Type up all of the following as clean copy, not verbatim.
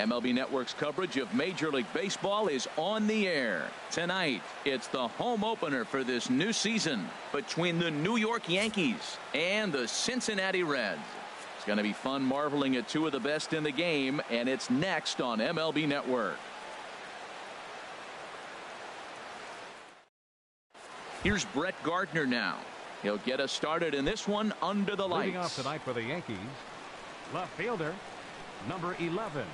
MLB Network's coverage of Major League Baseball is on the air. Tonight, it's the home opener for this new season between the New York Yankees and the Cincinnati Reds. It's going to be fun marveling at two of the best in the game, and it's next on MLB Network. Here's Brett Gardner now. He'll get us started in this one under the lights. Leading off tonight for the Yankees, left fielder, number 11.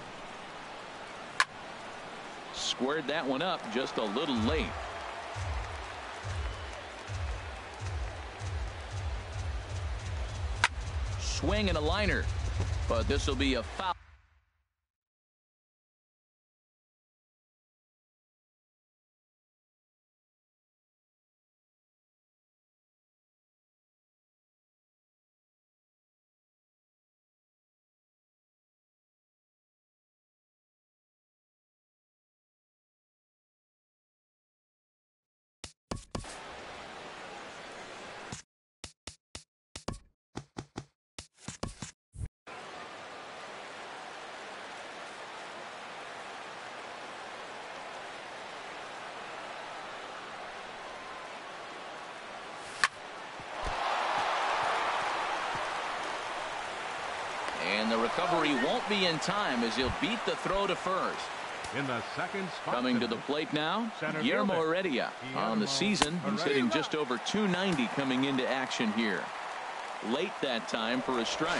Squared that one up just a little late. Swing and a liner, but this will be a foul. And the recovery won't be in time as he'll beat the throw to first. In the second spot coming to the plate now, Guillermo Heredia. On the season, he's hitting just over 290 coming into action here. Late that time for a strike.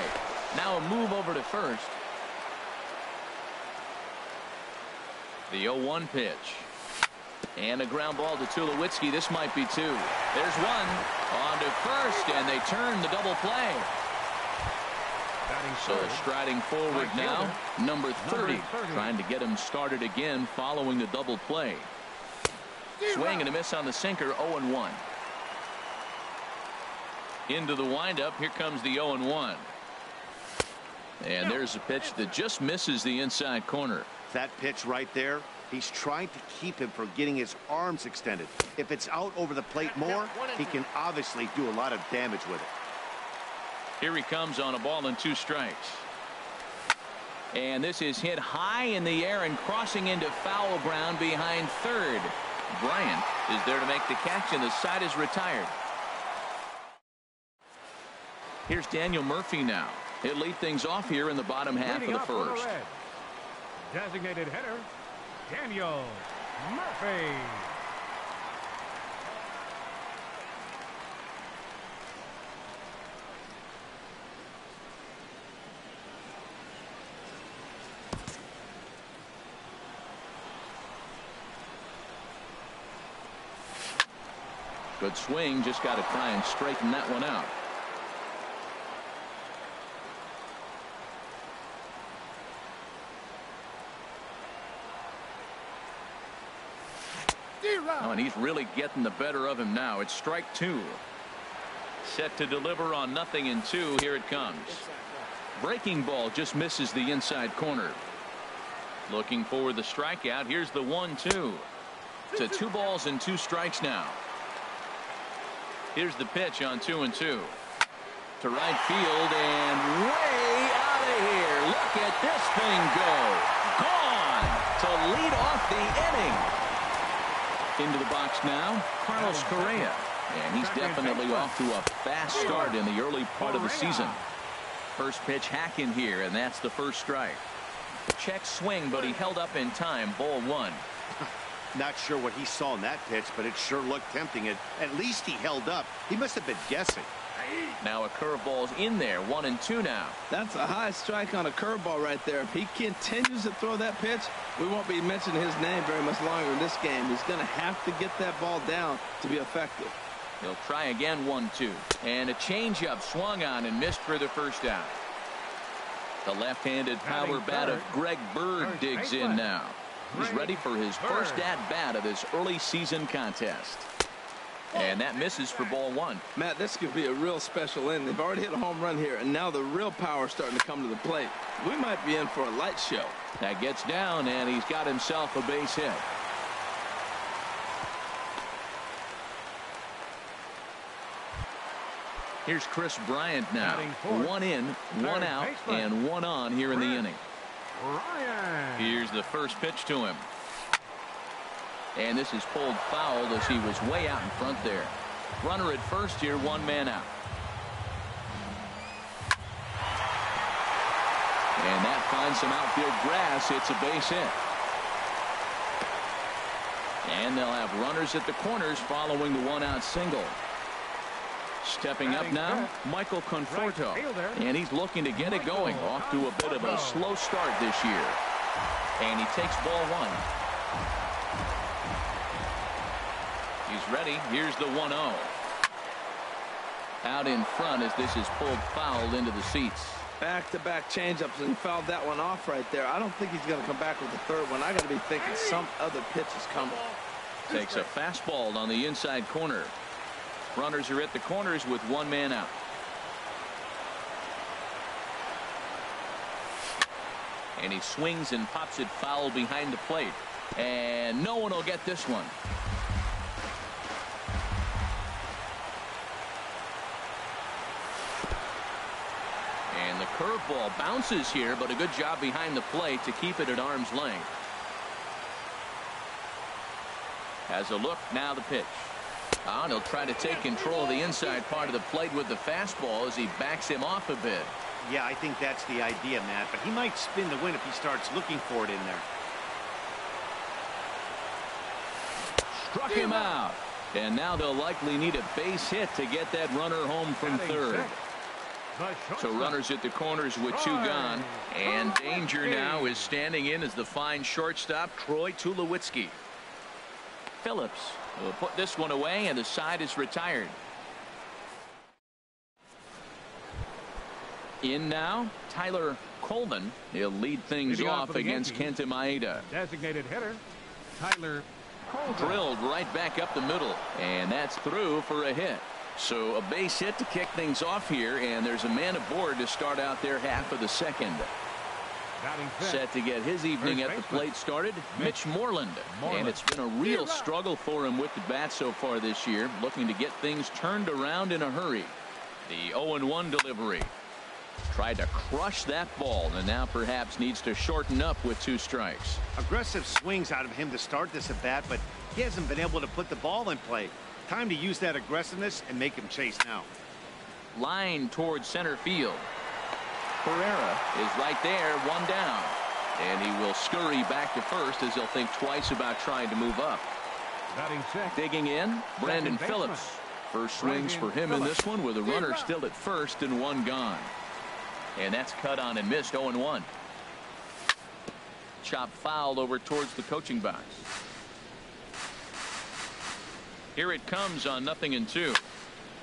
Now a move over to first. The 0-1 pitch. And a ground ball to Tulowitzki. This might be two. There's one. On to first, and they turn the double play. So striding forward now, number 30, trying to get him started again following the double play. Swing and a miss on the sinker, 0-1. Into the windup, here comes the 0-1. And there's a pitch that just misses the inside corner. That pitch right there, he's trying to keep him from getting his arms extended. If it's out over the plate more, he can obviously do a lot of damage with it. Here he comes on a ball and 2 strikes. And this is hit high in the air and crossing into foul ground behind third. Bryant is there to make the catch, and the side is retired. Here's Daniel Murphy now. He'll lead things off here in the bottom half of the first. Designated hitter, Daniel Murphy. Good swing, just got to try and straighten that one out. Oh, and he's really getting the better of him now. It's strike 2. Set to deliver on 0-2. Here it comes. Breaking ball just misses the inside corner. Looking for the strikeout. Here's the 1-2. To 2 balls and 2 strikes now. Here's the pitch on 2-2. To right field and way out of here. Look at this thing go. Gone to lead off the inning. Into the box now, Carlos Correa. And he's definitely off to a fast start in the early part of the season. First pitch hacking here, and that's the first strike. Check swing, but he held up in time. Ball 1. Not sure what he saw in that pitch, but it sure looked tempting. At least he held up. He must have been guessing. Now a curveball's in there. 1-2 now. That's a high strike on a curveball right there. If he continues to throw that pitch, we won't be mentioning his name very much longer in this game. He's going to have to get that ball down to be effective. He'll try again. 1-2. And a changeup swung on and missed for the first out. The left-handed power bat of Greg Bird digs in now. He's ready for his first at-bat of this early season contest. And that misses for ball 1. Matt, this could be a real special inning. They've already hit a home run here, and now the real power is starting to come to the plate. We might be in for a light show. That gets down, and he's got himself a base hit. Here's Chris Bryant now. 1 in, 1 out, and 1 on here in the inning. Ryan. Here's the first pitch to him. And this is pulled foul as he was way out in front there. Runner at first here, one man out. And that finds some outfield grass. It's a base hit. And they'll have runners at the corners following the one-out single. Stepping up now, Michael Conforto. And he's looking to get it going. Off to a bit of a slow start this year. And he takes ball one. He's ready. Here's the 1-0. Out in front as this is pulled foul into the seats. Back-to-back changeups, and he fouled that one off right there. I don't think he's going to come back with the third one. I got to be thinking some other pitch is coming. Takes a fastball on the inside corner. Runners are at the corners with one man out. And he swings and pops it foul behind the plate. And no one will get this one. And the curveball bounces here, but a good job behind the plate to keep it at arm's length. Has a look, now the pitch. And he'll try to take control of the inside part of the plate with the fastball as he backs him off a bit. Yeah, I think that's the idea, Matt, but he might spin the win if he starts looking for it in there. Struck him out. And now they'll likely need a base hit to get that runner home from third. So runners at the corners with two gone. And danger now is standing in as the fine shortstop, Troy Tulowitzki. Phillips will put this one away, and the side is retired. In now, Tyler Coleman. He'll lead things off against Kenta Maeda. Designated hitter, Tyler Coleman. Drilled right back up the middle, and that's through for a hit. So a base hit to kick things off here, and there's a man aboard to start out their half of the second. Set to get his evening at the plate started, Mitch Moreland. And it's been a real struggle for him with the bat so far this year, looking to get things turned around in a hurry. The 0-1 delivery. Tried to crush that ball, and now perhaps needs to shorten up with two strikes. Aggressive swings out of him to start this at bat, but he hasn't been able to put the ball in play. Time to use that aggressiveness and make him chase now. Line towards center field. Pereira is right there, one down. And he will scurry back to first as he'll think twice about trying to move up. Digging in, Brandon Phillips. First swings for him in this one with a runner still at first and one gone. And that's cut on and missed. 0-1. Chop foul over towards the coaching box. Here it comes on 0-2.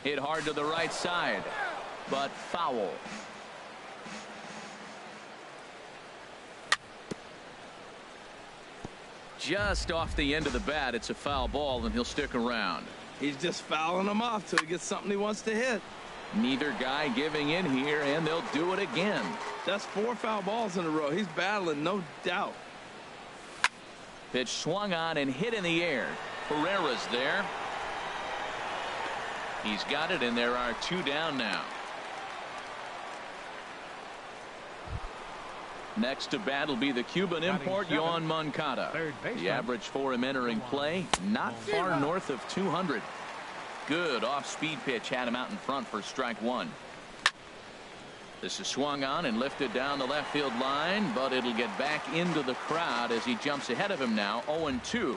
Hit hard to the right side, but foul. Just off the end of the bat, it's a foul ball, and he'll stick around. He's just fouling them off till he gets something he wants to hit. Neither guy giving in here, and they'll do it again. That's 4 foul balls in a row. He's battling, no doubt. Pitch swung on and hit in the air. Pereira's there. He's got it, and there are two down now. Next to bat will be the Cuban import, Yoan Moncada. The average for him entering play, not far north of 200. Good off-speed pitch had him out in front for strike one. This is swung on and lifted down the left field line, but it'll get back into the crowd as he jumps ahead of him now. 0-2.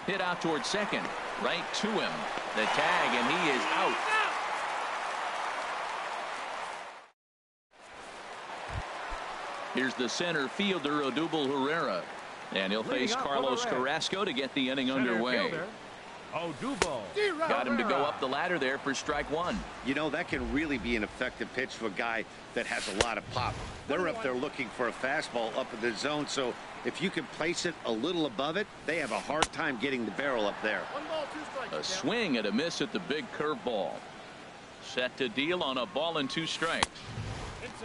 Hit out towards second, right to him. The tag, and he is out. Here's the center fielder, Odubel Herrera. And he'll face Carlos Carrasco to get the inning underway. Got him to go up the ladder there for strike one. You know, that can really be an effective pitch for a guy that has a lot of pop. They're up there looking for a fastball up in the zone, so if you can place it a little above it, they have a hard time getting the barrel up there. A swing and a miss at the big curveball. Set to deal on a ball and 2 strikes.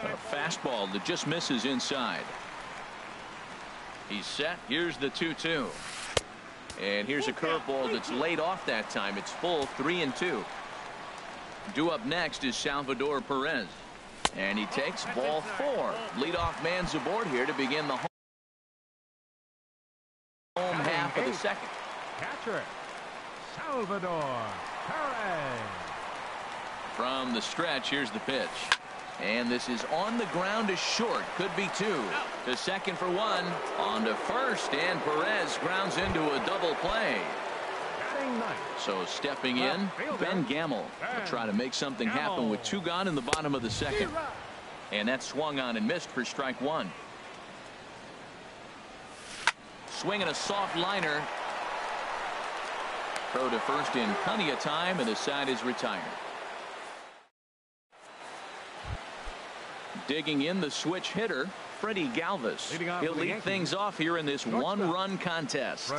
A fastball that just misses inside. He's set. Here's the 2-2. And here's a curveball that's laid off that time. It's full, 3-2. Due up next is Salvador Perez. And he takes ball 4. Leadoff man's aboard here to begin the home half of the second. Catcher, Salvador Perez. From the stretch, here's the pitch. And this is on the ground to short. Could be 2. To second for 1. On to first, and Perez grounds into a double play. So stepping in, Ben Gamble will try to make something happen with 2 gone in the bottom of the second. And that swung on and missed for strike 1. Swinging a soft liner. Throw to first in plenty of time, and the side is retired. Digging in the switch hitter, Freddie Galvis. He'll lead things off here in this one-run contest.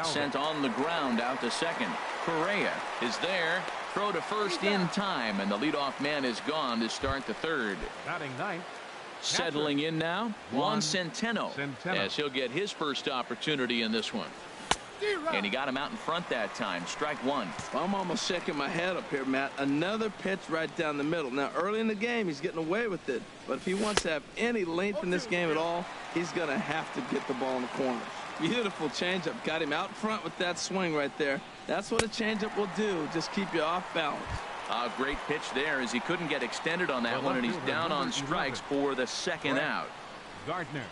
Sent on the ground out to second. Correa is there. Throw to first in time, and the leadoff man is gone to start the third. Batting ninth. Settling in now, Juan Centeno, as he'll get his first opportunity in this one. And he got him out in front that time. Strike 1. I'm almost shaking my head up here, Matt. Another pitch right down the middle. Now, early in the game, he's getting away with it. But if he wants to have any length in this game at all, he's going to have to get the ball in the corners. Beautiful changeup. Got him out front with that swing right there. That's what a changeup will do. Just keep you off balance. A great pitch there as he couldn't get extended on that one, and he's down on strikes for the second out. Gardner.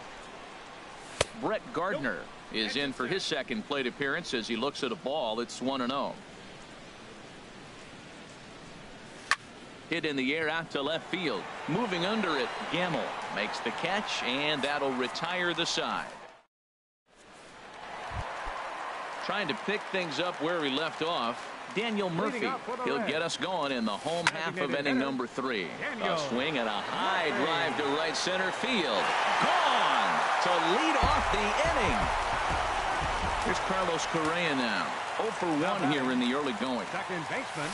Brett Gardner is in for his second plate appearance as he looks at a ball. It's 1-0. Hit in the air out to left field. Moving under it, Gamble makes the catch, and that'll retire the side. Trying to pick things up where he left off, Daniel Murphy. He'll get us going in the home half of inning number 3. A swing and a high drive to right center field. Gone to lead off the inning. Here's Carlos Correa now. 0 for 1 here in the early going. Second baseman.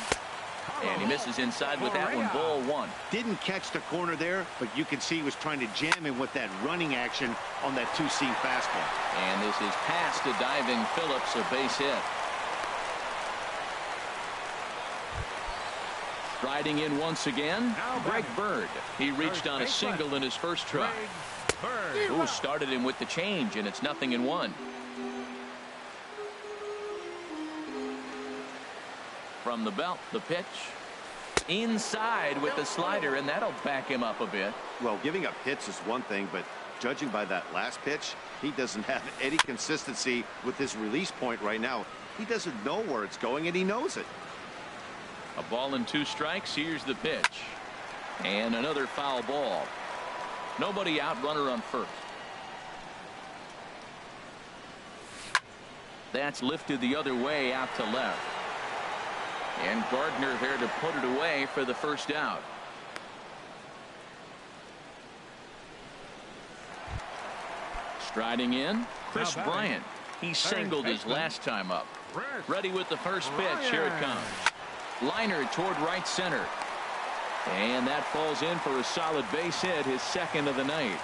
And he misses inside with that one. Ball 1. Didn't catch the corner there, but you can see he was trying to jam him with that running action on that 2-seam fastball. And this is past to diving Phillips, a base hit. Striding in once again, Greg Bird. He reached on a single in his first try. Ooh, started him with the change, and it's 0-1. From the belt, the pitch. Inside with the slider, and that'll back him up a bit. Well, giving up hits is one thing, but judging by that last pitch, he doesn't have any consistency with his release point right now. He doesn't know where it's going, and he knows it. A ball and 2 strikes. Here's the pitch. And another foul ball. Nobody out, runner on first. That's lifted the other way out to left. And Gardner there to put it away for the first out. Striding in, Chris Bryant. He singled his last time up. Ready with the first pitch. Here it comes. Liner toward right center. And that falls in for a solid base hit, his second of the night.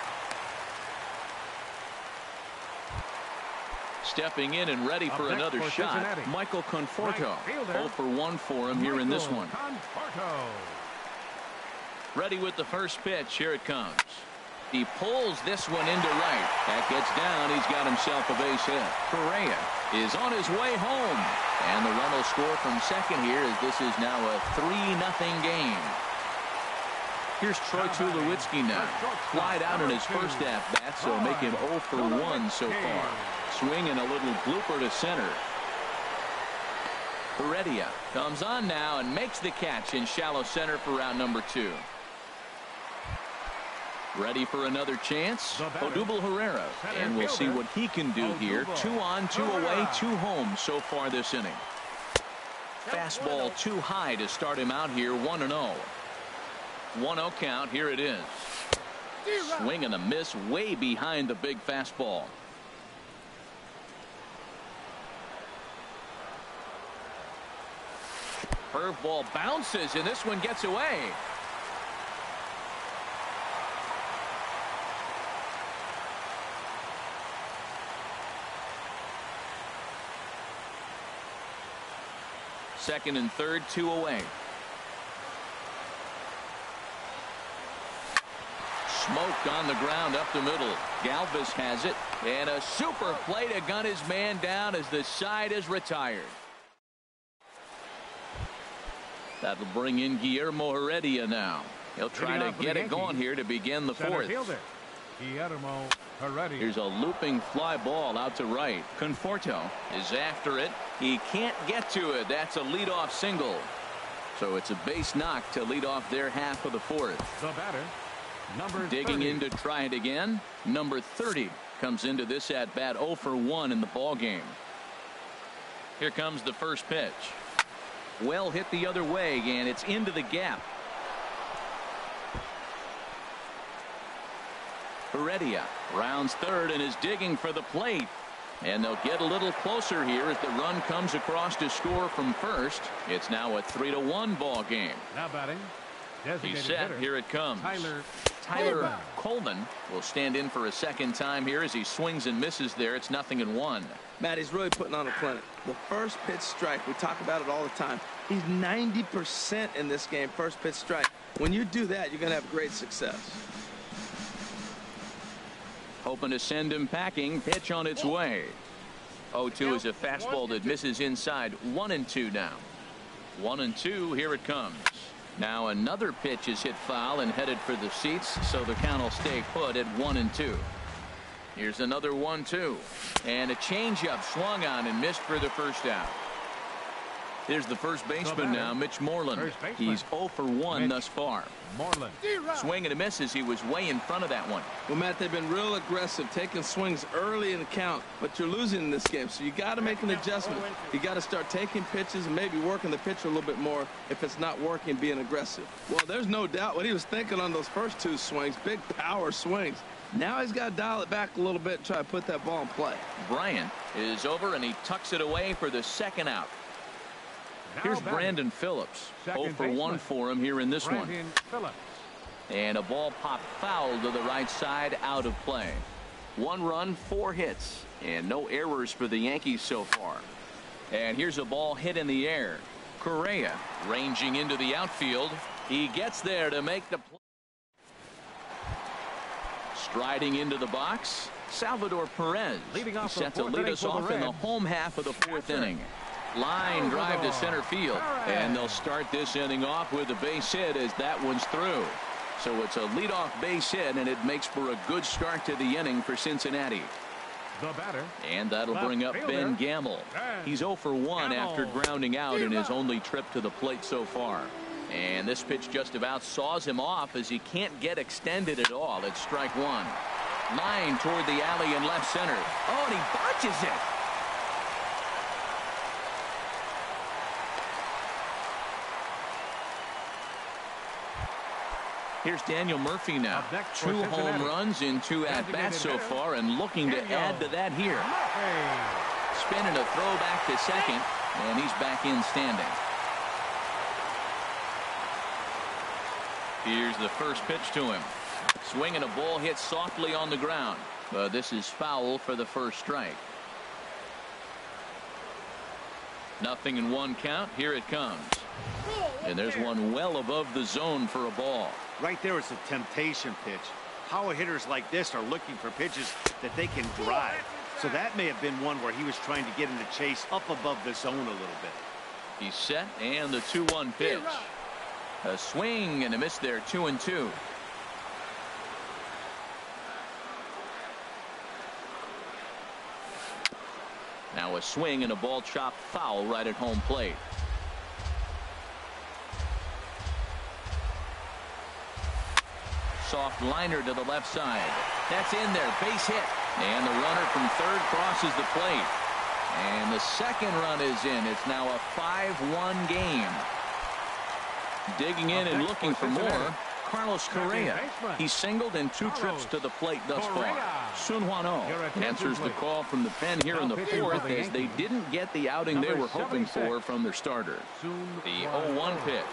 Stepping in and ready for another shot, Michael Conforto. 0 for 1 for him here in this one. Ready with the first pitch. Here it comes. He pulls this one into right. That gets down. He's got himself a base hit. Correa is on his way home. And the run will score from second here as this is now a 3-0 game. Here's Troy Tulowitzki now. Flied out in his first at-bat, so make him 0 for 1 so far. Swinging a little blooper to center. Heredia comes on now and makes the catch in shallow center for round number 2. Ready for another chance, Odubel Herrera, and we'll see what he can do here. 2 on, 2 away, 2 home so far this inning. Fastball too high to start him out here. 1-0. 1-0 count. Here it is. Swing and a miss way behind the big fastball. Curveball bounces, and this one gets away. Second and third, 2 away. Smoke on the ground up the middle. Galvis has it, and a super play to gun his man down as the side is retired. That'll bring in Guillermo Heredia now. He'll try to get it going here to begin the fourth. Guillermo Heredia. Here's a looping fly ball out to right. Conforto is after it. He can't get to it. That's a leadoff single. So it's a base knock to lead off their half of the fourth. The batter, number Digging 30. in to try it again. Number 30 comes into this at bat 0 for 1 in the ball game. Here comes the first pitch. Well hit the other way, and it's into the gap. Heredia rounds third and is digging for the plate. And they'll get a little closer here as the run comes across to score from first. It's now a 3-1 ball game. Now batting. He's set. Hitter, here it comes. Tyler Coleman will stand in for a second time here as he swings and misses there. It's 0-1. Matt, he's really putting on a clinic. The first pitch strike, we talk about it all the time. He's 90% in this game, first pitch strike. When you do that, you're going to have great success. Hoping to send him packing. Pitch on its way. 0-2 is a fastball that misses inside. 1-2 now. 1-2. Here it comes. Now another pitch is hit foul and headed for the seats, so the count will stay put at 1-2. Here's another 1-2. And a changeup swung on and missed for the first out. Here's the first baseman now, Mitch Moreland. He's 0 for 1 thus far. Moreland. Swing and a miss as he was way in front of that one. Well, Matt, they've been real aggressive, taking swings early in the count, but you're losing in this game, so you got to make an adjustment. You got to start taking pitches and maybe working the pitcher a little bit more if it's not working, being aggressive. Well, there's no doubt what he was thinking on those first two swings, big power swings. Now he's got to dial it back a little bit and try to put that ball in play. Bryant is over, and he tucks it away for the second out. Here's Brandon Phillips. 0 for 1 for him here in this one. And a ball popped foul to the right side, out of play. 1 run, 4 hits, and no errors for the Yankees so far. And here's a ball hit in the air. Correa ranging into the outfield. He gets there to make the play. Striding into the box, Salvador Perez. He's set to lead us off in the home half of the fourth inning. Line drive to center field, and they'll start this inning off with a base hit as that one's through. So it's a leadoff base hit, and it makes for a good start to the inning for Cincinnati. The batter. And that'll bring up Ben Gamble. He's 0 for 1 after grounding out in his only trip to the plate so far. And this pitch just about saws him off as he can't get extended at all. It's strike 1. Line toward the alley in left center. Oh, and he botches it. Here's Daniel Murphy now. 2 home runs in 2 at-bats so far, and looking to add to that here. Spinning a throw back to second, and he's back in standing. Here's the first pitch to him. Swinging a ball hit softly on the ground. But this is foul for the first strike. 0-1 count. Here it comes. And there's one well above the zone for a ball. Right there is a temptation pitch. Power hitters like this are looking for pitches that they can drive. So that may have been one where he was trying to get in the chase up above the zone a little bit. He's set, and the 2-1 pitch. A swing and a miss there. 2-2. Now a swing and a ball chopped foul right at home plate. Soft liner to the left side. That's in there. Base hit. And the runner from third crosses the plate. And the second run is in. It's now a 5-1 game. Digging in and looking for more, Carlos Correa. He singled in 2 trips to the plate thus far. Sun Hwan Oh answers the call from the pen here in the fourth as they didn't get the outing they were hoping for from their starter. The 0-1 pitch.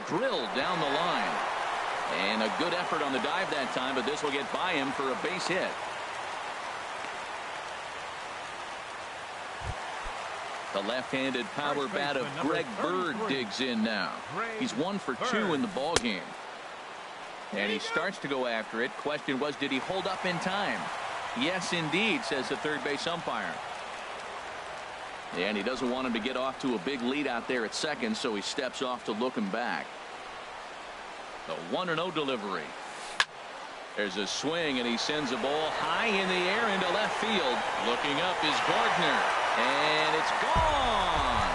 Drilled down the line. And a good effort on the dive that time, but this will get by him for a base hit. The left-handed power bat of Greg Bird digs in now. He's 1 for 2 in the ball game. And he starts to go after it. Question was, did he hold up in time? Yes, indeed, says the third base umpire. And he doesn't want him to get off to a big lead out there at second, so he steps off to look him back. The 1-0 delivery. There's a swing, and he sends a ball high in the air into left field. Looking up is Gardner, and it's gone.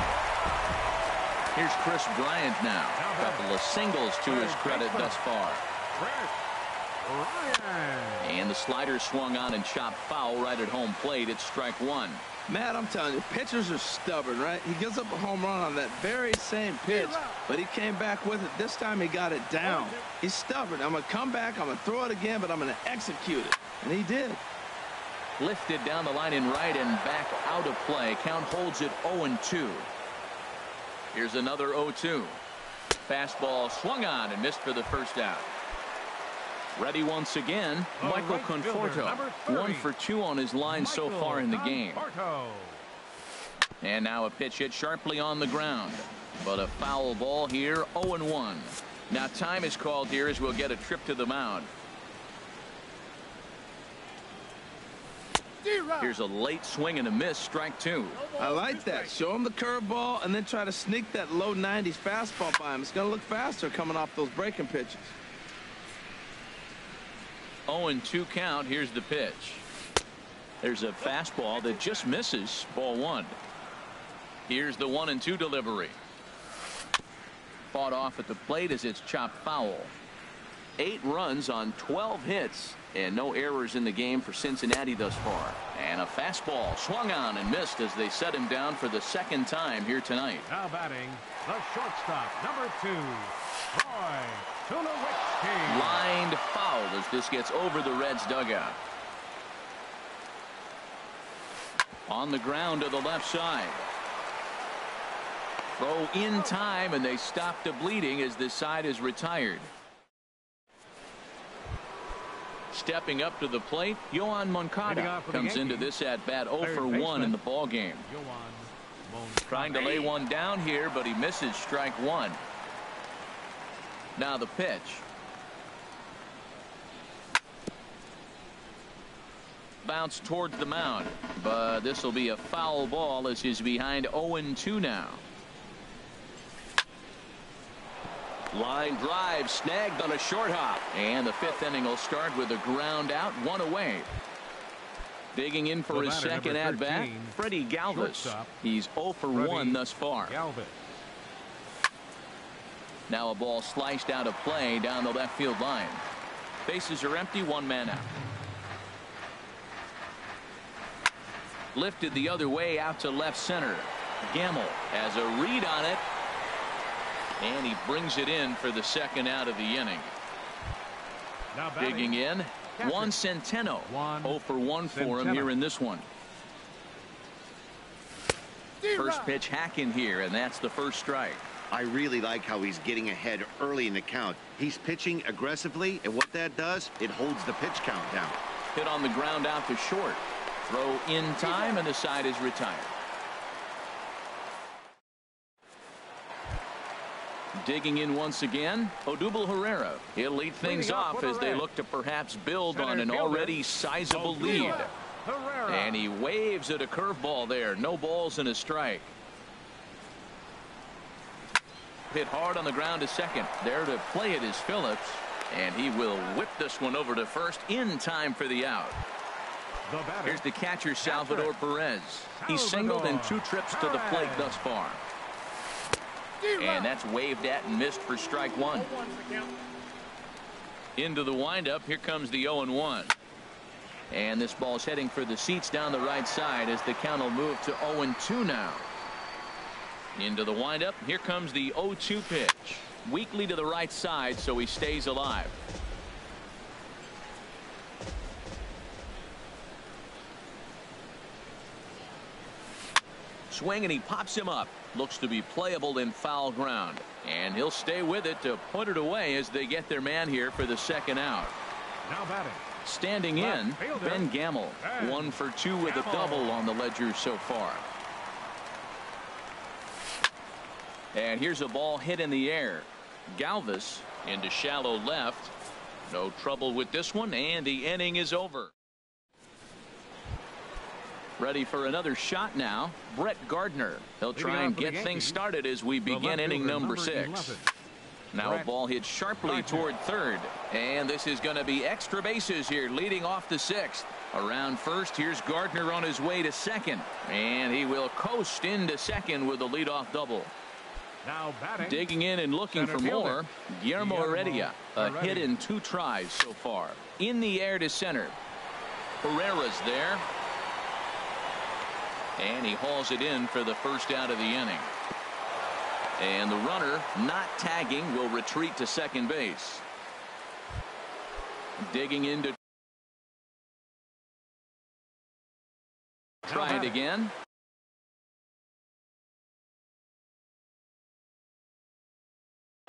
Here's Chris Bryant now. A couple of singles to his credit thus far. And the slider swung on and chopped foul right at home plate. It's strike one. Matt, I'm telling you, pitchers are stubborn, right? He gives up a home run on that very same pitch, but he came back with it. This time he got it down. He's stubborn. I'm going to come back, I'm going to throw it again, but I'm going to execute it. And he did. Lifted down the line in right and back out of play. Count holds it 0-2. Here's another 0-2. Fastball swung on and missed for the first out. Ready once again, Michael Conforto. 1 for 2 on his line so far in the game. And now a pitch hit sharply on the ground. But a foul ball here, 0-1. Now time is called here as we'll get a trip to the mound. Here's a late swing and a miss, strike two. I like that. Show him the curveball and then try to sneak that low 90s fastball by him. It's going to look faster coming off those breaking pitches. 0-2 count. Here's the pitch. There's a fastball that just misses. Ball one. Here's the 1-2 delivery. Fought off at the plate as it's chopped foul. 8 runs on 12 hits and no errors in the game for Cincinnati thus far. And a fastball swung on and missed as they set him down for the second time here tonight. Now batting, the shortstop, number 2, Troy Tulowitzki. Lined foul as this gets over the Reds dugout. On the ground to the left side. Throw in time, and they stop the bleeding as this side is retired. Stepping up to the plate, Yoan Moncada comes into this at bat 0 for 1 in the ball game. Trying to lay one down here, but he misses, strike one. Now the pitch. Bounce towards the mound, but this will be a foul ball as he's behind 0-2 now. Line drive snagged on a short hop, and the 5th inning will start with a ground out, 1 away. Digging in for his second at bat, Freddie Galvis. He's 0 for 1 thus far. Now a ball sliced out of play down the left field line. Bases are empty, 1 man out. Lifted the other way out to left center. Gamble has a read on it. And he brings it in for the second out of the inning. Digging in, Juan Centeno. 0 for 1 for him here in this one. First pitch hacking here, and that's the first strike. I really like how he's getting ahead early in the count. He's pitching aggressively, and what that does, it holds the pitch count down. Hit on the ground out to short. Throw in time, and the side is retired. Digging in once again, Odubel Herrera. He'll lead things off as they look to perhaps build on an already sizable lead. And he waves at a curveball there. No balls and a strike. Hit hard on the ground to second. There to play it is Phillips. And he will whip this one over to first in time for the out. Here's the catcher, Salvador Perez. He's singled in 2 trips to the plate thus far. And that's waved at and missed for strike one. Into the windup. Here comes the 0-1. And this ball's heading for the seats down the right side as the count will move to 0-2 now. Into the windup. Here comes the 0-2 pitch. Weakly to the right side, so he stays alive. Swing, and he pops him up. Looks to be playable in foul ground. And he'll stay with it to put it away as they get their man here for the second out. Now batting. Standing in, Ben Gamble. 1 for 2 with a double on the ledger so far. And here's a ball hit in the air. Galvis into shallow left. No trouble with this one, and the inning is over. Ready for another shot now. Brett Gardner. He'll try and get things started as we begin inning number 6. Now a ball hit sharply toward third. And this is going to be extra bases here leading off the 6th. Around first, here's Gardner on his way to second. And he will coast into second with a leadoff double. Now batting. Digging in and looking for more. Guillermo Heredia. A hit in 2 tries so far. In the air to center. Herrera's there. And he hauls it in for the first out of the inning. And the runner, not tagging, will retreat to second base. Digging into. Try it again.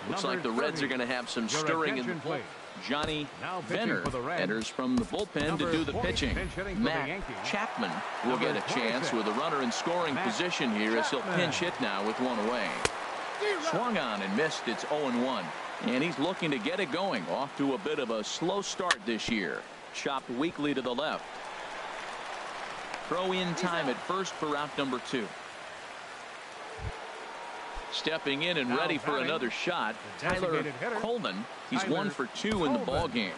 Looks like the Reds are going to have some stirring in the bullpen. Johnny Venner enters from the bullpen to do the pitching. Matt Chapman will get a chance with a runner in scoring position here as he'll pinch hit now with one away. Swung on and missed. It's 0-1. And he's looking to get it going. Off to a bit of a slow start this year. Chopped weakly to the left. Throw in time at first for out number 2. Stepping in and ready for another shot, Tyler Coleman. He's 1 for 2 in the ball game.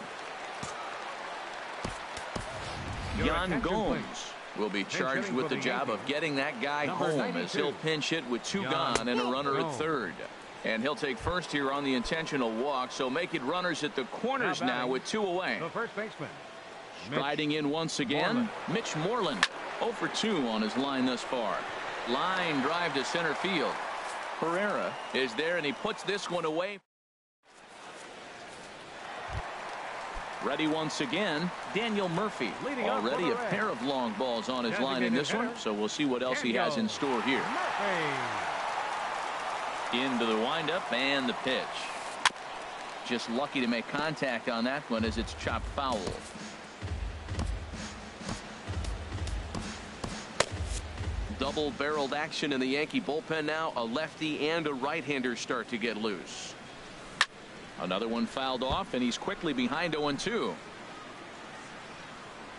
Yan Gomes will be charged with the job of getting that guy home as he'll pinch hit with 2 gone and a runner at third. And he'll take first here on the intentional walk, so make it runners at the corners now with 2 away. The first baseman. Striding in once again, Mitch Moreland. 0 for 2 on his line thus far. Line drive to center field. Herrera is there, and he puts this one away. Ready once again, Daniel Murphy. Already a pair of long balls on his line in this one, so we'll see what else he has in store here. Into the windup and the pitch. Just lucky to make contact on that one as it's chopped foul. Double-barreled action in the Yankee bullpen now. A lefty and a right-hander start to get loose. Another one fouled off, and he's quickly behind 0-2.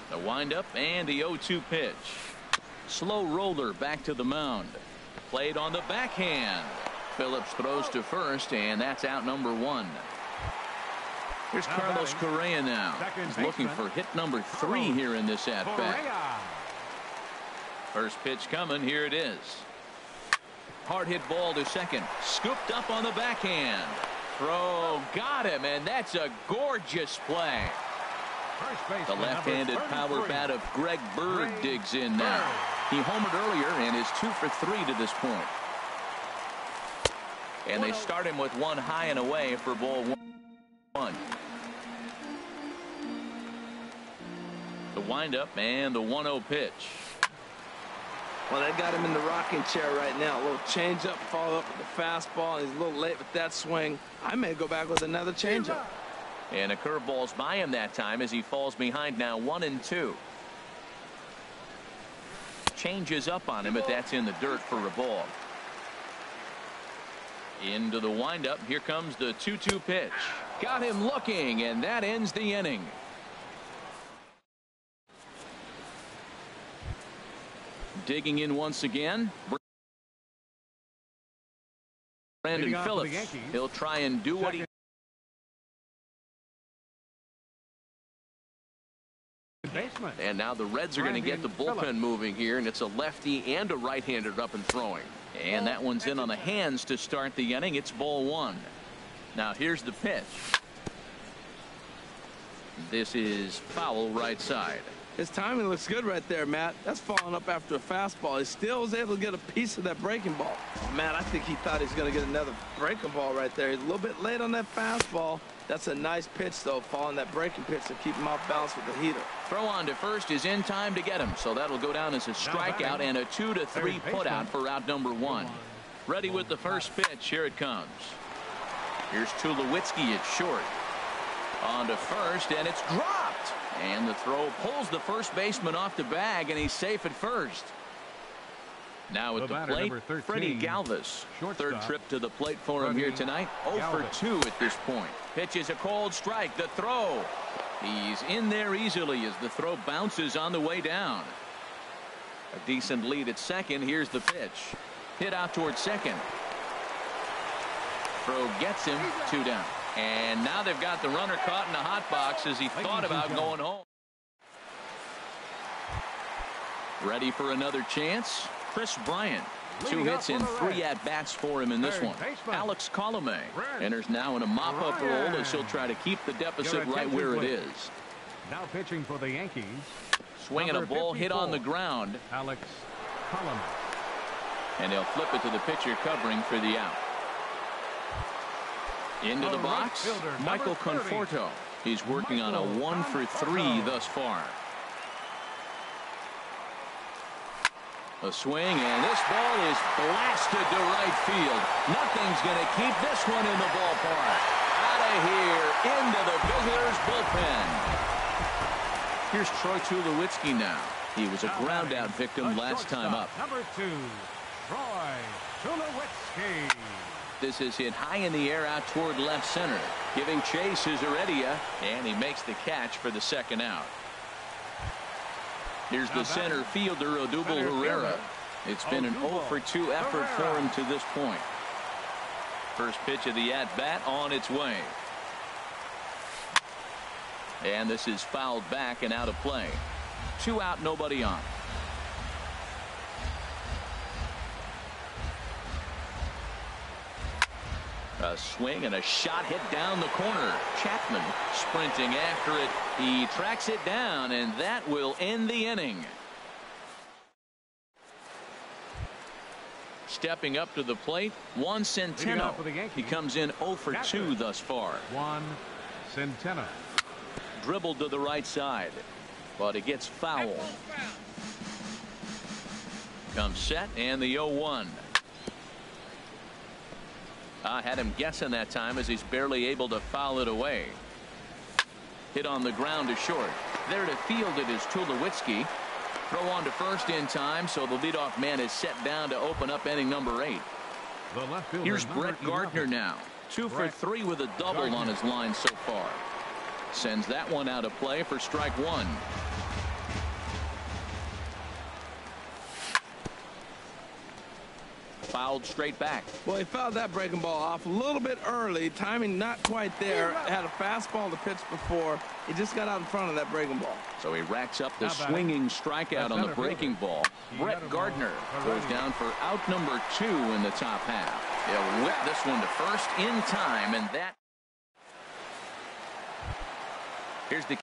The windup and the 0-2 pitch. Slow roller back to the mound. Played on the backhand. Phillips throws to first, and that's out number 1. Here's Carlos Correa now. He's looking for hit number 3 here in this at-bat. First pitch coming. Here it is. Hard hit ball to second. Scooped up on the backhand. Throw got him, and that's a gorgeous play. The left-handed power bat of Greg Bird digs in now. He homered earlier and is 2 for 3 to this point. And they start him with 1 high and away for ball 1. The windup and the 1-0 pitch. Well, they got him in the rocking chair right now. A little changeup, follow up with the fastball. And he's a little late with that swing. I may go back with another changeup. And a curveball's by him that time as he falls behind now 1-2. Changes up on him, but that's in the dirt for a ball. Into the windup. Here comes the 2-2 pitch. Got him looking, and that ends the inning. Digging in once again. Brandon Phillips. He'll try and do what he. And now the Reds are going to get the bullpen moving here, and it's a lefty and a right-hander up and throwing. And that one's in on the hands to start the inning. It's ball 1. Now here's the pitch. This is foul right side. His timing looks good right there, Matt. That's following up after a fastball. He still was able to get a piece of that breaking ball. Matt, I think he thought he was going to get another breaking ball right there. He's a little bit late on that fastball. That's a nice pitch, though, following that breaking pitch to keep him off balance with the heater. Throw on to first is in time to get him, so that'll go down as a strikeout and a 2-3 putout for out number 1. Ready with the first pitch. Here it comes. Here's Tulowitzki at short. On to first, and it's dropped. And the throw pulls the first baseman off the bag, and he's safe at first. Now at The the batter, plate, number 13, Freddie Galvis. shortstop, Third trip to the plate for him here Freddie tonight. 0 for Galvis. 2 at this point. Pitches a cold strike. The throw. He's in there easily as the throw bounces on the way down. A decent lead at second. Here's the pitch. Hit out towards second. Throw gets him. 2 down. And now they've got the runner caught in the hot box as he thought about going home. Ready for another chance. Chris Bryant. 2 hits and 3 at-bats for him in this one. Alex Colomé enters now in a mop-up role as he'll try to keep the deficit right where it is. Now pitching for the Yankees. Swinging a ball hit on the ground. Alex Colomé. And they'll flip it to the pitcher covering for the out. Into the box, Michael Conforto. He's working on a 1 for 3 thus far. A swing, and this ball is blasted to right field. Nothing's going to keep this one in the ballpark. Out of here, into the visitors' bullpen. Here's Troy Tulowitzki now. He was a ground-out victim last time up. Number 2, Troy Tulowitzki. This is hit high in the air out toward left center. Giving chase is Heredia, and he makes the catch for the second out. Here's the center fielder, Odubel Herrera. It's been an 0 for 2 effort for him to this point. First pitch of the at-bat on its way. And this is fouled back and out of play. 2 out, nobody on. A swing and a shot hit down the corner. Chapman sprinting after it. He tracks it down, and that will end the inning. Stepping up to the plate, Juan Centeno. He comes in 0 for 2 thus far. Juan Centeno. Dribbled to the right side, but it gets foul. Comes set, and the 0-1. I had him guessing that time as he's barely able to foul it away. Hit on the ground to short. There to field it is Tulowitzki. Throw on to first in time, so the leadoff man is set down to open up inning number 8. Here's Brett Gardner now. 2 for 3 with a double on his line so far. Sends that one out of play for strike 1. Fouled straight back. Well, he fouled that breaking ball off a little bit early. Timing not quite there. Had a fastball to pitch before. He just got out in front of that breaking ball. So he racks up the swinging strikeout on the breaking ball. Brett Gardner goes down for out number 2 in the top half. He'll whip this one to first in time, and that. Here's the